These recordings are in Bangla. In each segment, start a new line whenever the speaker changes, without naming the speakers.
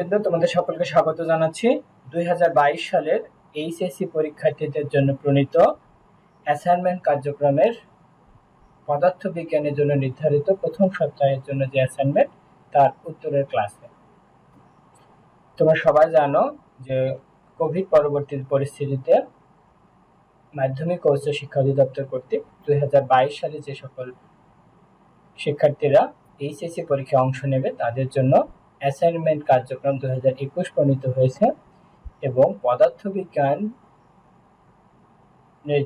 শিক্ষার্থীবৃন্দ, তোমাদের সকলকে স্বাগত জানাচ্ছি 2022 সালের এইচএসসি পরীক্ষার্থীদের জন্য প্রণীত অ্যাসাইনমেন্ট কার্যক্রমের পদার্থবিজ্ঞানের জন্য নির্ধারিত প্রথম সপ্তাহের জন্য যে অ্যাসাইনমেন্ট তার উত্তরের ক্লাসে। তোমরা সবাই জানো যে কোভিড পরবর্তী পরিস্থিতিতে মাধ্যমিক ও উচ্চ শিক্ষা অধিদপ্তর কর্তৃক 2022 সালে যে সকল শিক্ষার্থীরা এইচএসসি পরীক্ষায় অংশ নেবে তাদের জন্য অ্যাসাইনমেন্ট কার্যক্রম 2021 প্রণীত হয়েছে এবং পদার্থবিজ্ঞানের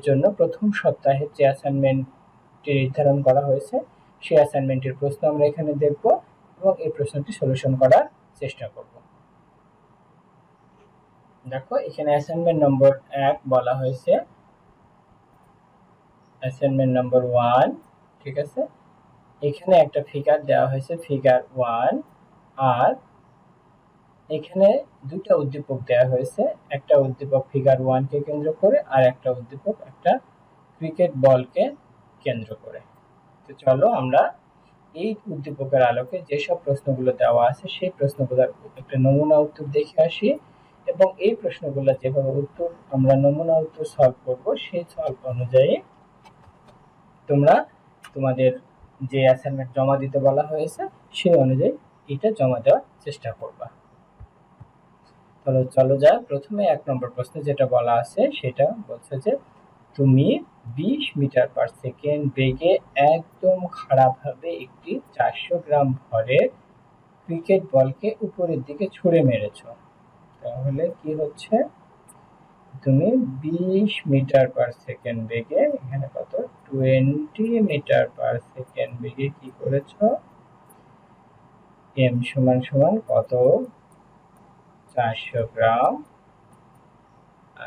জন্য প্রথম সপ্তাহের যে অ্যাসাইনমেন্টটি নির্ধারণ করা হয়েছে সেই অ্যাসাইনমেন্টের প্রশ্ন আমরা এখানে দেখব এবং এই প্রশ্নটি সলিউশন করার চেষ্টা করব। দেখো, এখানে অ্যাসাইনমেন্ট নম্বর 1 বলা হয়েছে, অ্যাসাইনমেন্ট নম্বর 1, ঠিক আছে। এখানে একটা ফিগার দেওয়া হয়েছে, ফিগার 1, আর এখানে দুটো উদ্দীপক দেওয়া হয়েছে, একটা উদ্দীপক ফিগার 1 কে কেন্দ্র করে আর একটা উদ্দীপক একটা ক্রিকেট বলকে কেন্দ্র করে। তো চলো আমরা এই উদ্দীপকের আলোকে যেসব প্রশ্নগুলো দেওয়া আছে সেই প্রশ্নগুলোর একটা নমুনা উত্তর দেখে আসি এবং এই প্রশ্নগুলো যেভাবে উত্তর আমরা নমুনা উত্তর সলভ করব সেই সলভ অনুযায়ী তোমরা তোমাদের যে অ্যাসাইনমেন্ট জমা দিতে বলা হয়েছে সেই অনুযায়ী এটা জমা দেওয়ার চেষ্টা করবা। তাহলে চলো যাক, প্রথমে 1 নম্বর প্রশ্নে যেটা বলা আছে সেটা বলছে যে তুমি 20 মিটার পার সেকেন্ড বেগে একদম খাড়াভাবে একটি 400 গ্রাম ভরের ক্রিকেট বলকে উপরের দিকে ছুঁড়ে মেরেছো। তাহলে কি হচ্ছে, তুমি 20 মিটার পার সেকেন্ড বেগে, এখানে কত 20 মিটার পার সেকেন্ড বেগে কি করেছো, m সমান সমান কত 400 গ্রাম।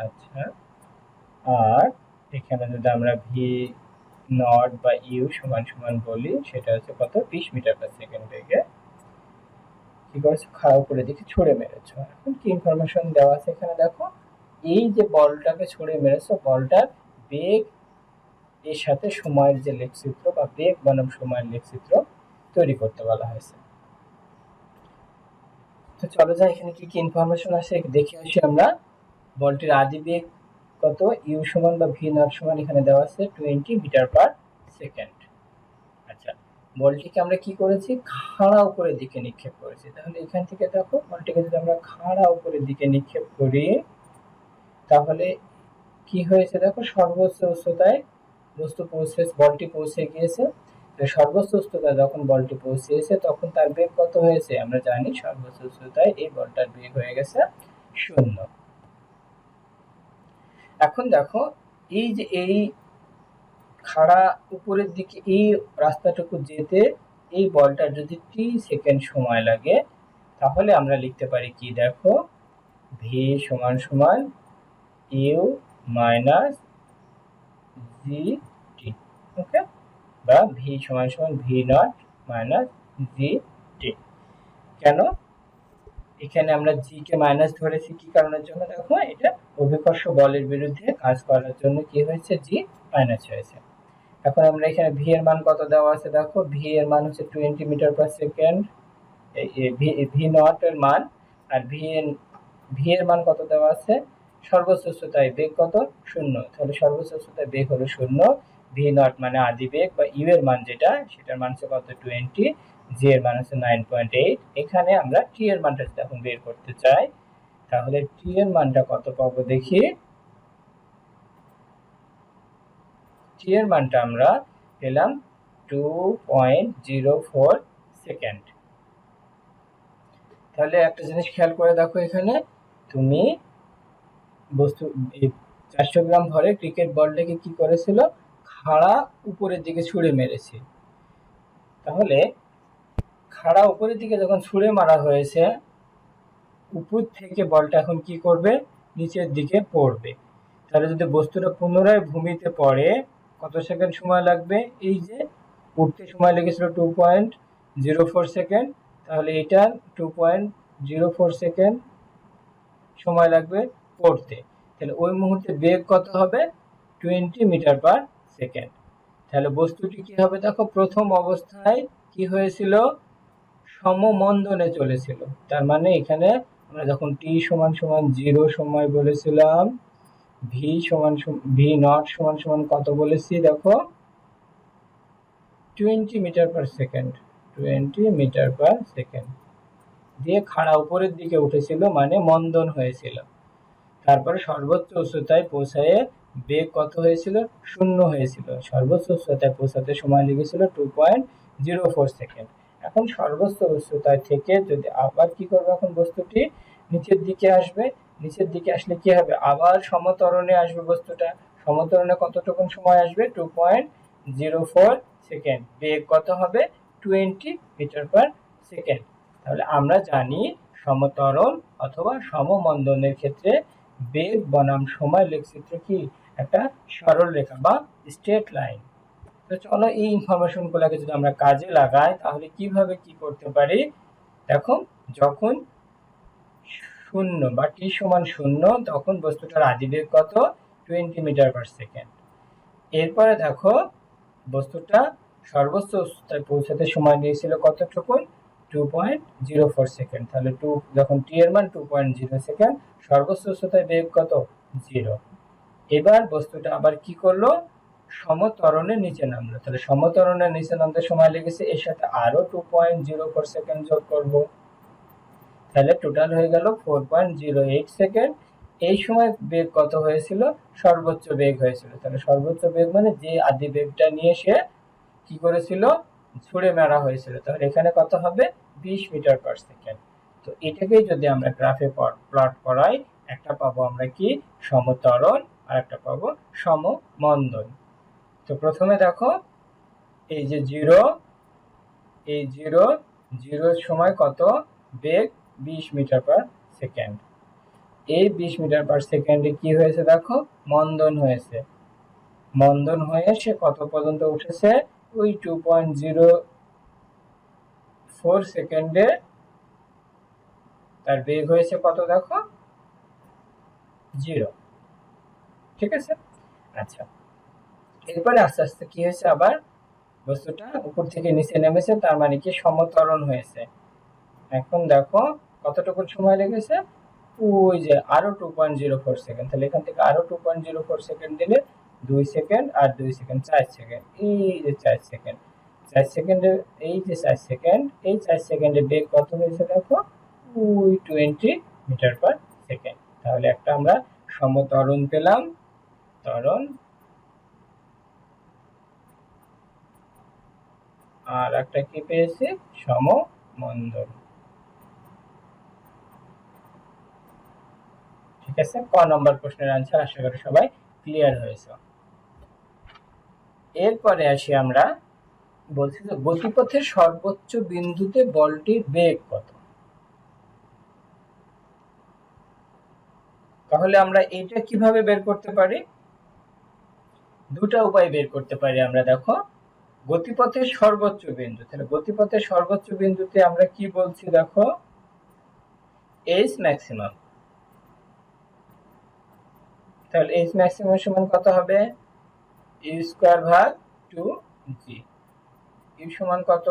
আচ্ছা, আর এখানে যদি আমরা ভি নট বা ইউ সমান সমান বলি সেটা হচ্ছে কত 20 মিটার পার সেকেন্ড বেগে কি করেছো, খাড়া উপরের দিকে ছুঁড়ে মেরেছো। এখন কি ইনফরমেশন দেওয়া আছে এখানে দেখো, এই যে বলটাকে ছুঁড়ে মেরেছো বলটার বেগ এর সাথে সময়ের যে লেখচিত্র বা বেগ বনাম সময়ের লেখচিত্র তৈরি করতে বলা হয়েছে। তো চলো যাই, এখানে কি কি ইনফরমেশন আছে দেখে আসি আমরা। বলটির আদি বেগ কত, ইউ সমান বা ভি নট সমান এখানে দেওয়া আছে 20 মিটার পার সেকেন্ড। আচ্ছা, বলটিকে আমরা কি করেছি, খাড়া উপরের দিকে নিক্ষেপ করেছি। তাহলে এখান থেকে দেখো বলটিকে যদি আমরা খাড়া উপরের দিকে নিক্ষেপ করি তাহলে কি হয়েছে দেখো, সর্বোচ্চ উচ্চতায় বলটি পৌঁছে গিয়েছে। সর্বোচ্চ উচ্চতায় যখন বলটি পৌঁছেছে তখন তার বেগ কত হয়েছে আমরা জানি, সর্বোচ্চ উচ্চতায় এই বলটার বেগ হয়ে গেছে 0। এখন দেখো, এই যে এই খাড়া উপরের দিকে এই রাস্তাটুকু যেতে এই বলটার যদি টি সেকেন্ড সময় লাগে তাহলে আমরা লিখতে পারি কি, দেখো ভি সমান সমান ইউ মাইনাস জি টি, ওকে, বা ভি সমান সমান ভি নট মাইনাস জি টি। কেন এখানে আমরা জি কে মাইনাস ধরেছি, কি কারণের জন্য, দেখো এটা অভিকর্ষ বলের বিরুদ্ধে কাজ করার জন্য কি হয়েছে, জি মাইনাস হয়েছে। এখন আমরা এখানে ভি এর মান কত দেওয়া আছে, দেখো ভি এর মান হচ্ছে 20 meter per second, V naught এর মান, আর ভি এর মান কত দেওয়া আছে, সর্বোচ্চ উচ্চতায় বেগ কত 0, তাহলে সর্বোচ্চ উচ্চতায় বেগ হলো 0। ভি নট মানে আদি বেগ বা ইউ এর মান যেটা, সেটার মান হচ্ছে কত 20, জি এর মান হচ্ছে 9.8। এখানে আমরা টি এর মানটা যদি এখন বের করতে চাই তাহলে টি এর মানটা কত পাবো দেখি, টি এর মানটা আমরা পেলাম 2.04 সেকেন্ড। তাহলে একটা জিনিস খেয়াল করে দেখো, এখানে তুমি 400 গ্রাম ভরে ক্রিকেট বলটাকে কি করেছিল, খাড়া উপরের দিকে ছুঁড়ে মেরেছে। তাহলে খাড়া উপরের দিকে যখন ছুঁড়ে মারা হয়েছে, উপর থেকে বলটা এখন কি করবে, নিচের দিকে পড়বে। তাহলে যদি বস্তুটা পুনরায় ভূমিতে পড়ে কত সেকেন্ড সময় লাগবে, এই যে উঠতে সময় লেগেছিল 2.04 সেকেন্ড, তাহলে এটা 2.04 সেকেন্ড সময় লাগবে পড়তে। তাহলে ওই মুহূর্তে বেগ কত হবে, 20 মিটার পার সেকেন্ড। তাহলে বস্তুটি কি হবে দেখো, প্রথম অবস্থায় কি হয়েছিল, সমমন্দনে চলেছিল। তার মানে এখানে আমরা যখন t সমান সমান 0 সময় বলেছিলাম, v নট সমান সমান কত বলেছি দেখো, 20 meter per second, 20 meter per second দিয়ে খাড়া উপরের দিকে উঠেছিল, মানে মন্দন হয়েছিল। তারপরে সর্বোচ্চ উচ্চতায় পৌঁছায় বেগ কত হয়েছিল, 0 হয়েছিল। সর্বোচ্চ উচ্চতায় পৌঁছাতে সময় লেগেছিল 2.04 সেকেন্ড। এখন সর্বোচ্চ উচ্চতায় থেকে যদি আবার কি করবে, এখন বস্তুটি নিচের দিকে আসবে। নিচের দিকে আসলে কি হবে, আবার সমত্বরণে আসবে বস্তুটা। সমত্বরণে কতটুকু সময় আসবে, 2.04 সেকেন্ড। বেগ কত হবে, 20 মিটার পার সেকেন্ড। তাহলে আমরা জানি সমত্বরণ অথবা সমমন্দনের ক্ষেত্রে বেগ বনাম সময় লেখচিত্র কি, একটা সরল রেখা বা স্ট্রেট লাইন। তো চলো এই ইনফরমেশন গুলোকে যদি আমরা কাজে লাগাই তাহলে কিভাবে কি করতে পারি। দেখো, যখন 0 বা t সমান 0 তখন বস্তুটার আদিবেগ কত, 20 মিটার পার সেকেন্ড। এরপরে দেখো বস্তুটা সর্বোচ্চ উচ্চতায় পৌঁছাতে সময় নিয়েছিল কতটুকু, 2.04 সেকেন্ড। তাহলে যখন t এর মান 2.0 সেকেন্ড, সর্বোচ্চ উচ্চতায় বেগ কত, 0। এবার বস্তুটা আবার কি করলো, সমত্বরণের নিচে নামলো। তাহলে সমত্বরণের নিচে নামতে সময় লেগেছে, এর সাথে আরো 2.04 সেকেন্ড যোগ করব, তাহলে টোটাল হয়ে গেল 4.08 সেকেন্ড। এই সময় বেগ কত হয়েছিল, সর্বোচ্চ বেগ হয়েছিল। তাহলে সর্বোচ্চ বেগ মানে যে আদি বেগটা নিয়ে সে কি করেছিল, ছুড়ে মারা হয়েছিল। তাহলে এখানে কত হবে, 20 মিটার পার সেকেন্ড। তো এটাকেই যদি আমরা গ্রাফে প্লট করাই, একটা পাবো আমরা কি, সমত্বরণ, আর একটা পাবো সমমন্দন। তো প্রথমে দেখো এই যে 0, এই 0 সময় কত বেগ, 20 মিটার পার সেকেন্ড। এই 20 মিটার পার সেকেন্ডে কি হয়েছে দেখো, মন্দন হয়েছে। মন্দন হয়ে সে কত পর্যন্ত উঠেছে, ওই 2.04 সেকেন্ডে তার বেগ হয়েছে কত দেখো, 0। ঠিক আছে, আচ্ছা। এরপরে আস্তে আস্তে কি হয়েছে, আবার বস্তুটা উপর থেকে নিচে নেমেছে, তার মানে কি সমত্বরণ হয়েছে। এখন দেখো কতটুকু সময় লেগেছে, ওই যে আরো 2.04 সেকেন্ড। তাহলে এখান থেকে আরো 2.04 সেকেন্ড দিলে 2 সেকেন্ড আর 2 সেকেন্ড 4 সেকেন্ড, এই যে 4 সেকেন্ড, 4 সেকেন্ডে এই যে 4 সেকেন্ড, এই 4 সেকেন্ডে বেগ কত হয়েছে দেখো, ওই 20 মিটার পার সেকেন্ড। তাহলে একটা আমরা সমত্বরণ পেলাম, ত্বরণ, আর একটা কি পেয়েছি, সমমন্দন। ঠিক আছে, ক নম্বর প্রশ্নের আনসার আশা করি সবাই ক্লিয়ার হয়েছে। এরপরে আসি আমরা, বলছি যে গতিপথের সর্বোচ্চ বিন্দুতে বলটির বেগ কত। তাহলে আমরা এটা কিভাবে বের করতে পারি, দুটা উপায় বের করতে পারি আমরা। দেখো, গতিপথের সর্বোচ্চ বিন্দু, তাহলে গতিপথের সর্বোচ্চ বিন্দুতে আমরা কি বলছি দেখো, এইচ ম্যাক্সিমাম। তাহলে এইচ ম্যাক্সিমাম সমান কত হবে, ইউ স্কয়ার ভাগ 2g। ইউ সমান কত,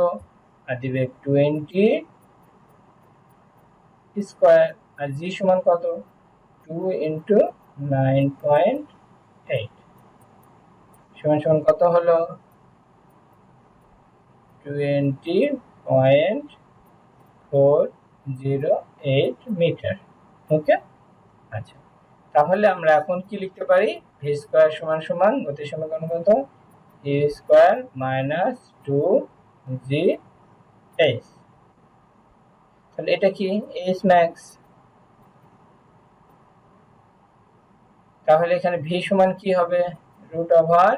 আদিবেগ 20 স্কয়ার, আর জি সমান কত, 2 ইন্টু 9.8 সমান সমান কত হলো, 20.408 মিটার। ওকে, আচ্ছা। তাহলে আমরা এখন কি লিখতে পারি, ভি স্কয়ার সমান সমান গতি সমীকরণ কত, এ স্কয়ার মাইনাস 2জি এইচ। তাহলে এটা কি, এইচ ম্যাক্স। তাহলে এখানে ভি সমান কি হবে, root over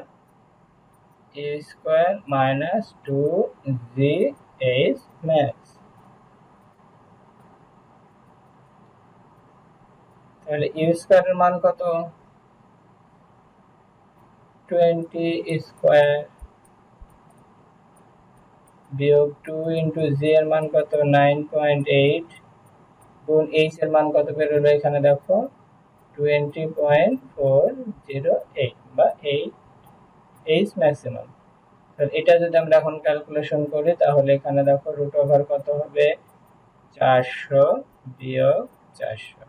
a square minus 2জি H max. তাহলে ইউ স্কয়ারের মান কত, 20 স্কয়ার বিয়োগ 2 ইন্টু জি এর মান কত, 9.8 গুণ এইচ এর মান কত বেরোলো, এখানে দেখো 20.408 বা এইচ ম্যাক্সিমাম। এটা যদি আমরা এখন ক্যালকুলেশন করি তাহলে এখানে দেখো রুট ওভার কত হবে 400 বিয়োগ 400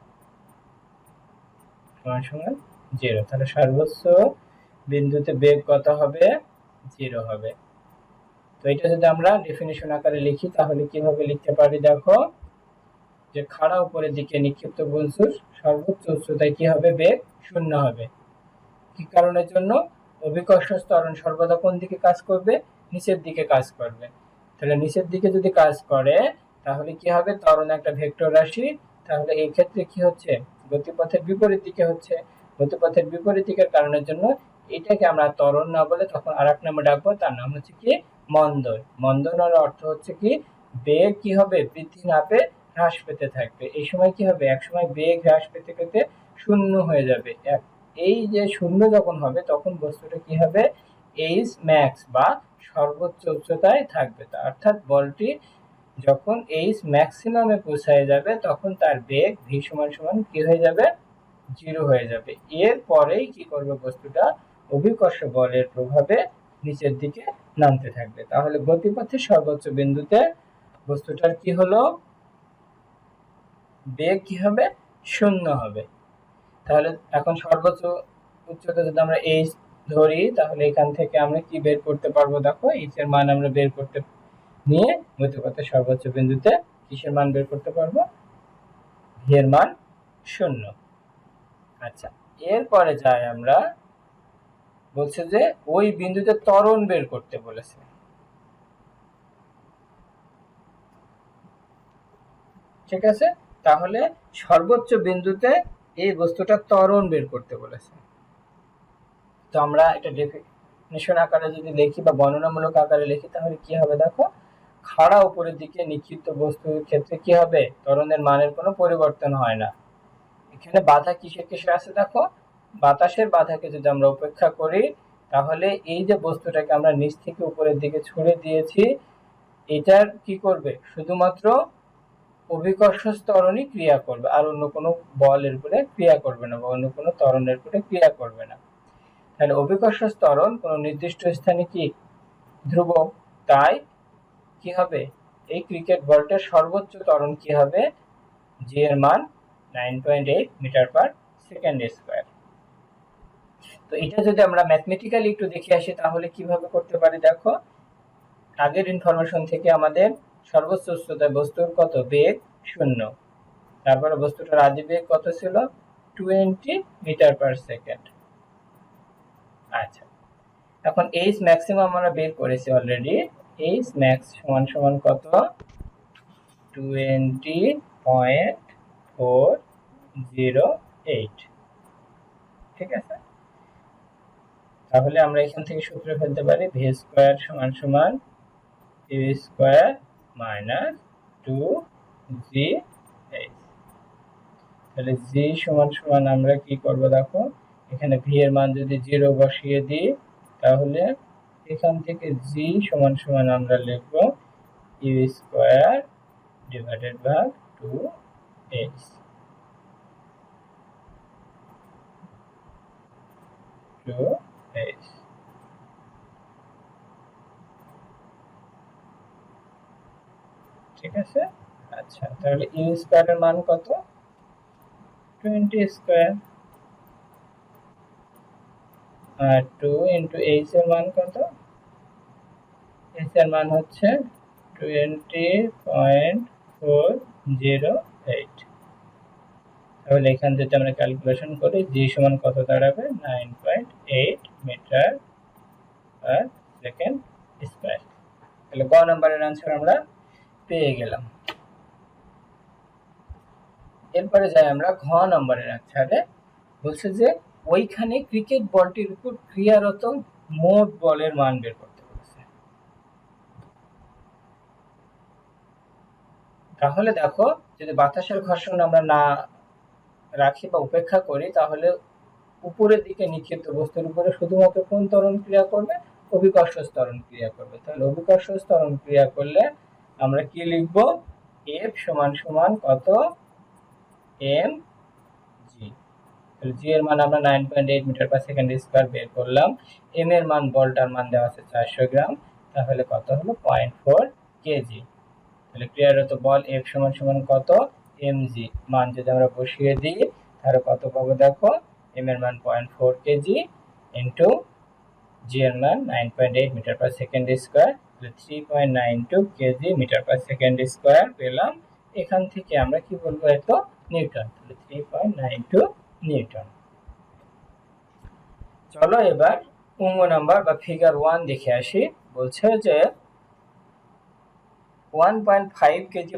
সমান 0। তাহলে সর্বোচ্চ বিন্দুতে বেগ কত হবে 0 হবে। তো এটা যদি আমরা ডেফিনিশন আকারে লিখি তাহলে কিভাবে লিখতে পারি দেখো, যে খাড়া উপরের দিকে নিক্ষিপ্ত বস্তুর সর্বোচ্চ উচ্চতায় কি হবে বেগ 0 হবে। কি কারণের জন্য? অভিকর্ষ ত্বরণ সর্বদা কোন দিকে কাজ করবে? নিচের দিকে কাজ করবে। তাহলে নিচের দিকে যদি কাজ করে তাহলে কি হবে? ত্বরণ একটা ভেক্টর রাশি, তাহলে এই ক্ষেত্রে কি হচ্ছে? গতিপথের বিপরীত দিকে হচ্ছে। গতিপথের বিপরীত দিকের কারণের জন্য এটাকে আমরা ত্বরণ না বলে তখন আরেক নামে ডাকবো, তার নাম হচ্ছে কি মন্দন। মন্দনের অর্থ হচ্ছে কি বেগ কি হবে? বৃদ্ধি না পেয়ে হ্রাস পেতে থাকবে। এই সময় কি হবে? এক সময় বেগ হ্রাস পেতে পেতে শূন্য হয়ে যাবে। এই যে শূন্য যখন হবে তখন বস্তুটা কি হবে? এইচ ম্যাক্স বা সর্বোচ্চ উচ্চতায় থাকবে। অর্থাৎ বলটি যখন এইচ ম্যাক্সিমামে পৌঁছায় যাবে তখন তার বেগ ভি সমান সমান কি হয়ে যাবে? 0 হয়ে যাবে। এর পরেই কি করবে বস্তুটা? অভিকর্ষ বলের প্রভাবে নিচের দিকে নামতে থাকবে। তাহলে গতিপথের সর্বোচ্চ বিন্দুতে বস্তুটার কি হলো? বেগ কি হবে? 0 হবে। তাহলে এখন সর্বোচ্চ উচ্চতা যদি আমরা এইচ ধরি তাহলে এখান থেকে আমরা কি বের করতে পারবো? দেখো এইচ এর মান আমরা বের করতে নিয়ে গতিপথের সর্বোচ্চ বিন্দুতে কিসের মান বের করতে পারবো? ভি এর মান 0। আচ্ছা, এরপরে যাই আমরা, বলছে যে ওই বিন্দুতে ত্বরণ বের করতে বলেছে। ঠিক আছে, তাহলে সর্বোচ্চ বিন্দুতে এই বস্তুটা ত্বরণ বের করতে বলেছে। তো আমরা এটা ডেফিনিশন আকারে যদি লিখি বা বর্ণনামূলক আকারে লিখি তাহলে কি হবে দেখো, খাড়া উপরের দিকে নিক্ষিপ্ত বস্তুর ক্ষেত্রে কি হবে? ত্বরণের মানের কোনো পরিবর্তন হয় না। এখানে বাধা কিসে কিসে আছে দেখো, বাতাসের বাধাকে যদি আমরা উপেক্ষা করি তাহলে এই যে বস্তুটাকে আমরা নিচ থেকে উপরের দিকে ছুড়ে দিয়েছি এটার কি করবে? শুধুমাত্র অভিকর্ষ ত্বরণই ক্রিয়া করবে, আর অন্য কোনো বলের উপরে ক্রিয়া করবে না বা অন্য কোনো ত্বরণের উপরে ক্রিয়া করবে না। তাহলে অভিকর্ষ ত্বরণ কোনো নির্দিষ্ট স্থানে কি ধ্রুবক, তাই কি হবে? এই ক্রিকেট বলটার সর্বোচ্চ ত্বরণ কি হবে? জি এর মান 9.8 মিটার পার সেকেন্ড স্কয়ার। তো এটা যদি আমরা ম্যাথমেটিক্যালি একটু দেখে আসি তাহলে কিভাবে করতে পারি দেখো, আগের ইনফরমেশন থেকে আমাদের সর্বোচ্চ উচ্চতায় বস্তুর কত বেগ 0, তারপরে বস্তুটার আদি বেগ কত ছিল? 20 মিটার পার সেকেন্ড। আচ্ছা, এখন এইচ ম্যাক্সিমাম আমরা বের করেছি অলরেডি। এইচ ম্যাক্স সমান সমান কত? 20.408। ঠিক আছে, তাহলে আমরা এখান থেকে সূত্র ফেলতে পারি ভি স্কয়ার সমান সমান ইউ স্কয়ার মাইনাস 2gh। তাহলে জি সমান সমান আমরা কি করব দেখো, এখানে ভি এর মান যদি 0 বসিয়ে দিই তাহলে এখান থেকে জি সমান সমান আমরা লিখব you square divided by 2h। ঠিক আছে, আচ্ছা তাহলে ইউ স্কয়ারের মান কত? 20 স্কয়ার, আর 2 ইনটু h এর মান কত? h এর মান হচ্ছে 20.408। তাহলে এখান থেকে আমরা ক্যালকুলেশন করি g সমান কত দাঁড়াবে? 9.8 মিটার পার সেকেন্ড স্কয়ার। তাহলে গ নাম্বারের आंसर আমরা পেয়ে গেলাম। এরপরে যাই আমরা ঘ নম্বরের আনসারে। বলছে যে ওইখানে ক্রিকেট বলটির উপর ক্রিয়ারত মোট বলের মান বের করতে বলেছে। তাহলে দেখো, যদি বাতাসের ঘর্ষণ আমরা না রাখি বা উপেক্ষা করি তাহলে উপরের দিকে নিক্ষিপ্ত বস্তুর উপরে শুধুমাত্র কোন ত্বরণ ক্রিয়া করবে? অভিকর্ষ ত্বরণ ক্রিয়া করবে। তাহলে অভিকর্ষ ত্বরণ ক্রিয়া করলে আমরা কি লিখব? এফ সমান সমান কত? M G. তাহলে জি এর মান আমরা 9.8 মিটার পার সেকেন্ড স্কয়ার বের করলাম। এম এর মান, বলটার মান দেওয়া আছে 400 গ্রাম, তাহলে কত হলো 0.4 কেজি। তাহলে ক্রিয়ারত বল F সমান সমান কত, mg। মান যদি আমরা বসিয়ে দিই তাহলে কত পাবো দেখো, m এর মান 0.4 কেজি ইনটু g এর মান 9.8 মিটার পার সেকেন্ড স্কয়ার, তাহলে 3.92 KG meter per second square পেলাম। এখান থেকে আমরা কি বলবো, এত নিউটন, তাহলে 3.92 নিউটন। চলো এবার অঙ্গ নাম্বার বা ফিগার 1 দেখে আসি। বলছে যে 1.5 কেজি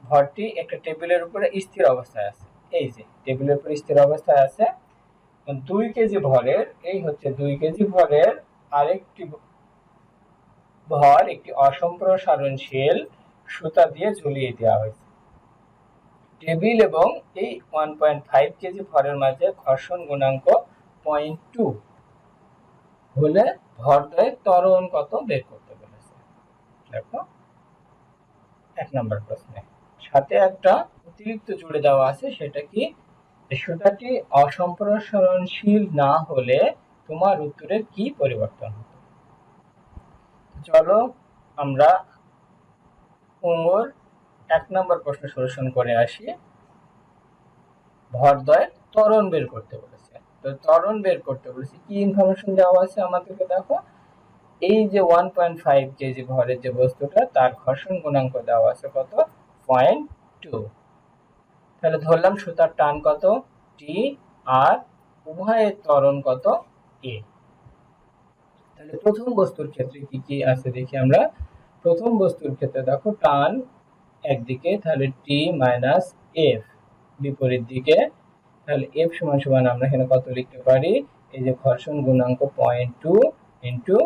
ভরটি একটা টেবিলের উপরে স্থির অবস্থায় আছে। এই যে টেবিলের উপরে স্থির অবস্থায় আছে। 2 কেজি ভরের, এই হচ্ছে 2 কেজি ভরের আরেকটি ভর একটি অসম্প্রসারণশীল সুতা দিয়ে ঝুলিয়ে দেওয়া হয়েছে। টেবিল এবং এই 1.5 কেজি ভরের মাঝে ঘর্ষণ গুণাঙ্ক 0.2 হলে ভরদ্বয়ের ত্বরণ কত বের করতে বলেছে। দেখো 1 নম্বর প্রশ্নে সাথে একটা অতিরিক্ত জুড়ে দেওয়া আছে, সেটা কি, সুতাটি অসম্প্রসারণশীল না হলে তোমার উত্তরের কি পরিবর্তন হবে। চলো আমরা অঙ্গর 1 নম্বর প্রশ্ন সলিউশন করে আসি। ভরদ্বয়ের ত্বরণ বের করতে বলেছে। তো ত্বরণ বের করতে বলেছে, কি ইনফরমেশন দেওয়া আছে আমাদেরকে দেখো। এই যে 1.5 কেজি ভরের যে বস্তুটা, তার ঘর্ষণ গুণাঙ্ক দেওয়া আছে কত, 0.2। তাহলে ধরলাম সুতার টান কত, টি, আর উভয়ের ত্বরণ কত, এ। তাহলে প্রথম বস্তুর ক্ষেত্রে কি কি আছে দেখি আমরা। প্রথম বস্তুর ক্ষেত্রে দেখো টান একদিকে, তাহলে টি মাইনাস এফ বিপরীত দিকে। তাহলে এফ সমান সমান আমরা এখানে কত লিখতে পারি, এই যে ঘর্ষণ গুণাঙ্ক 0.2 ইনটু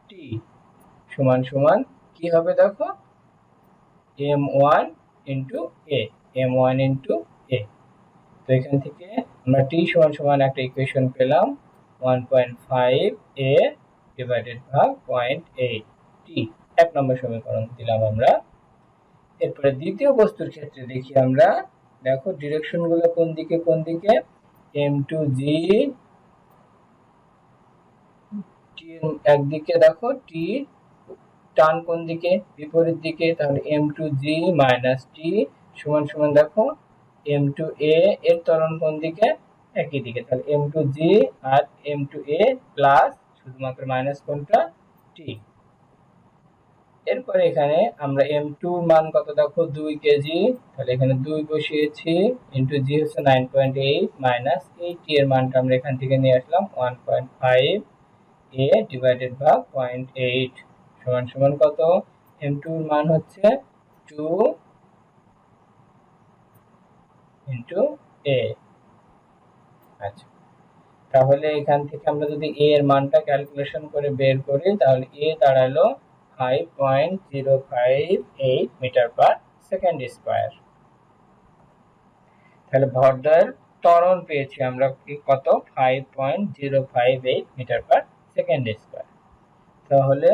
টি সমান সমান কি হবে দেখো, m1 into a, m1 into a. তো এখান থেকে আমরা টি সমান সমান একটা ইকুয়েশন পেলাম, 1.5 a ডিভাইডেড বাই 0.8 টি। 1 নম্বর সমীকরণ দিলাম আমরা। এরপরে দ্বিতীয় বস্তুর ক্ষেত্রে দেখি আমরা, দেখো ডিরেকশন গুলো কোন দিকে কোন দিকে, m2g টি একদিকে, দেখো টি টান কোন দিকে, বিপরীত দিকে। তাহলে m2g মাইনাস টি সমান সমান দেখো m2a এর ত্বরণ কোন দিকে, একই দিকে। তাহলে m2g আর m2a প্লাস শুধুমাত্র মাইনাস কোনটা, টি। এরপরে এখানে আমরা m2 মান কত দেখো, 2 কেজি, তাহলে এখানে 2 বসিয়েছি ইনটু জি হচ্ছে 9.8 মাইনাস এই টি এর মানটা আমরা এখান থেকে নিয়ে আসলাম 1.5 a ডিভাইডেড বাই 0.8 সমান সমান কত, m2 এর মান হচ্ছে 2 ইনটু a। আচ্ছা, তাহলে এখান থেকে আমরা যদি a এর মানটা ক্যালকুলেশন করে বের করি, তাহলে a দাঁড়ালো 5.058 মিটার পার সেকেন্ড স্কয়ার। তাহলে ভরদ্বয়ের ত্বরণ পেয়েছি আমরা কি কত, 5.058 মিটার পার সেকেন্ড স্কয়ার। তাহলে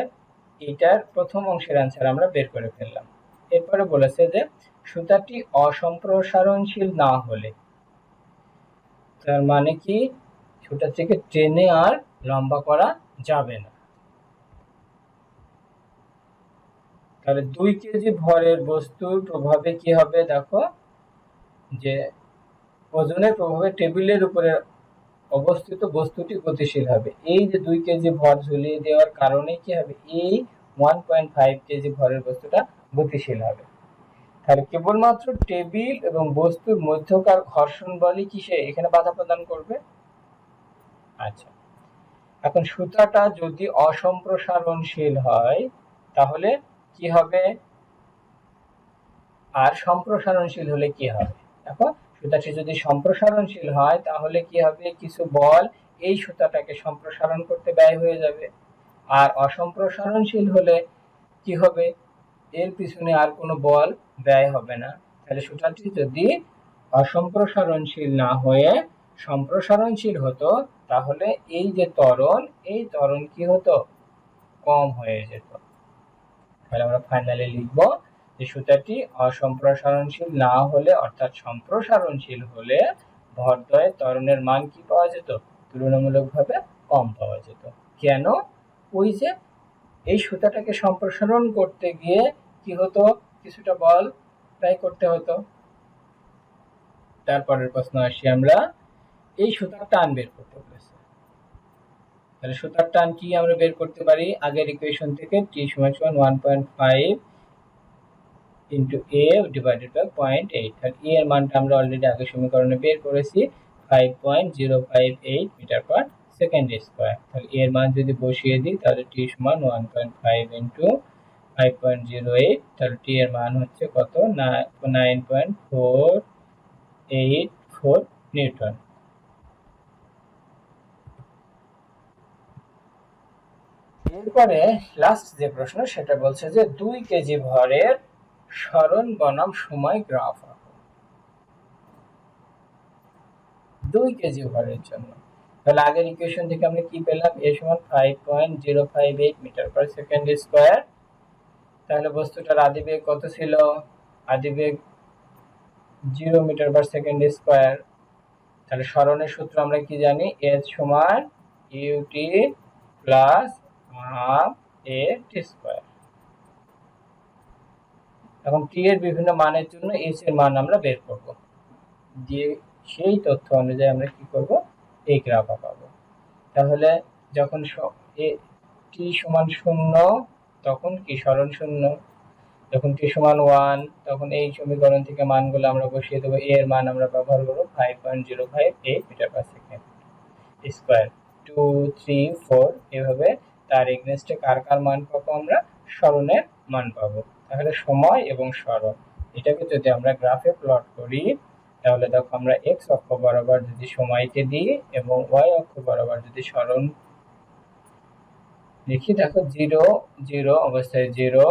এটার প্রথম অংশের आंसर আমরা বের করে ফেললাম। এরপরে বলেছে যে সুতাটি অসম্প্রসারণশীল না হলে, তার মানে কি, সুতাটিকে টেনে আর লম্বা করা যাবে না। তাহলে 2 কেজি ভরের বস্তুর প্রভাবে কি হবে দেখো, যে ওজনের প্রভাবে টেবিলের উপরে অবস্থিত বস্তুটি গতিশীল হবে। এই যে 2 কেজি ভর ঝুলিয়ে দেওয়ার কারণে কি হবে, এই 1.5 কেজি ভরের বস্তুটা গতিশীল হবে। তাহলে কেবলমাত্র টেবিল এবং বস্তুর মধ্যকার ঘর্ষণ বলই কিসে এখানে বাধা প্রদান করবে। আচ্ছা, এখন সুতাটা যদি অসম্প্রসারণশীল হয় তাহলে কি হবে, আর সম্প্রসারণশীল হলে কি হবে। দেখো সুতাটি যদি সম্প্রসারণশীল হয় তাহলে কি হবে, কিছু বল এই সুতাটাকে সম্প্রসারণ করতে ব্যয় হয়ে যাবে। আর অসম্প্রসারণশীল হলে কি হবে, এর পিছনে আর কোনো বল ব্যয় হবে না। তাহলে সুতাটি যদি অসম্প্রসারণশীল না হয়ে সম্প্রসারণশীল হতো, তাহলে এই যে ত্বরণ, এই ত্বরণ কি হতো, কম হয়ে যেত। তাহলে আমরা ফাইনালি লিখব যে সুতাটি অসম্প্রসারণশীল না হলে, অর্থাৎ সম্প্রসারণশীল হলে ভরদ্বয়ে ত্বরণের মান কি পাওয়া যেত? তুলনামূলকভাবে কম পাওয়া যেত। কেন? ওই যে এই সুতাটাকে সম্প্রসারণ করতে গিয়ে কি হতো, কিছুটা বল ব্যয় করতে হতো। তারপরের প্রশ্ন আসি আমরা, এই সুতার টান বের করতে বলেছে। তাহলে সুতার টান কি আমরা বের করতে পারি আগের ইকুয়েশন থেকে, t = 1.5 into a divided by 0.8। তাহলে a এর মানটা আমরা অলরেডি আগের সমীকরণে বের করেছি 5.058 মিটার পার সেকেন্ড স্কয়ার। তাহলে a এর মান যদি বসিয়ে দিই তাহলে t = 1.5 ইনটু 5.08, তাহলে t এর মান হচ্ছে কত, 9.484 নিউটন। এরপরে লাস্ট যে প্রশ্ন সেটা বলছে যে 2 কেজি ভরের সরণ বনাম সময় গ্রাফ আঁকো। 2 কেজি ভরের জন্য তাহলে আগের ইকুয়েশন থেকে আমরা কি পেলাম, a = 5.058 meter per second square. তাহলে বস্তুটার আদিবেগ কত ছিল? আদিবেগ 0 মিটার পার সেকেন্ড স্কয়ার। তাহলে সরণের সূত্র আমরা কি জানি, s সমান ut plus half a t স্কয়ার। এখন t এর বিভিন্ন মানের জন্য s এর মান আমরা বের করব, দিয়ে সেই তথ্য অনুযায়ী আমরা কি করব, এই গ্রাফ আঁকাবো। তাহলে যখন t সমান 0 তখন কি সরণ 0, যখন t সমান 1 তখন এই সমীকরণ থেকে মানগুলো আমরা বসিয়ে দেব। a এর মান আমরা ব্যবহার করব 5.058 মিটার পার সেকেন্ড স্কয়ার, 2 3 4 এভাবে তার এগেইনস্টে কার কার মান পাবো, আমরা সরণের মান পাবো। তাহলে সময় এবং সরণ এটাকে যদি আমরা গ্রাফে প্লট করি তাহলে দেখো আমরা x অক্ষ বরাবর যদি সময়কে দিই এবং y অক্ষ বরাবর যদি সরণ দেখি, দেখো 0 0 অবস্থায় 0,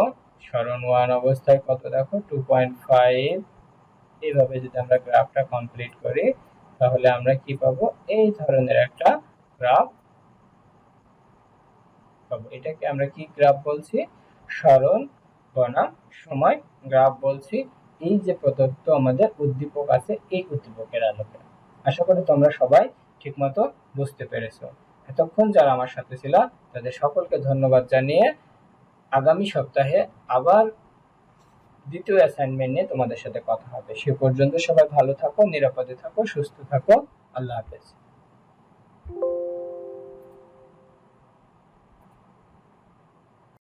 সরণ 1 অবস্থায় কত দেখো 2.5। এইভাবে যদি আমরা গ্রাফটা কমপ্লিট করি তাহলে আমরা কি পাবো, এই ধরনের একটা গ্রাফ পাবো। এটাকে আমরা কি গ্রাফ বলছি, সরণ বনাম সময় গ্রাফ বলছি। এই যে প্রদত্ত আমাদের উদ্দীপক আছে এই উদ্দীপকের আলোকে। আশা করি তোমরা সবাই ঠিকমতো বুঝতে পেরেছো। এতক্ষণ যারা আমার সাথে ছিল তাদের সকলকে ধন্যবাদ জানিয়ে আগামী সপ্তাহে আবার দ্বিতীয় অ্যাসাইনমেন্ট নিয়ে তোমাদের সাথে কথা হবে। সে পর্যন্ত সবাই ভালো থাকো, নিরাপদে থাকো, সুস্থ থাকো। আল্লাহ হাফেজ।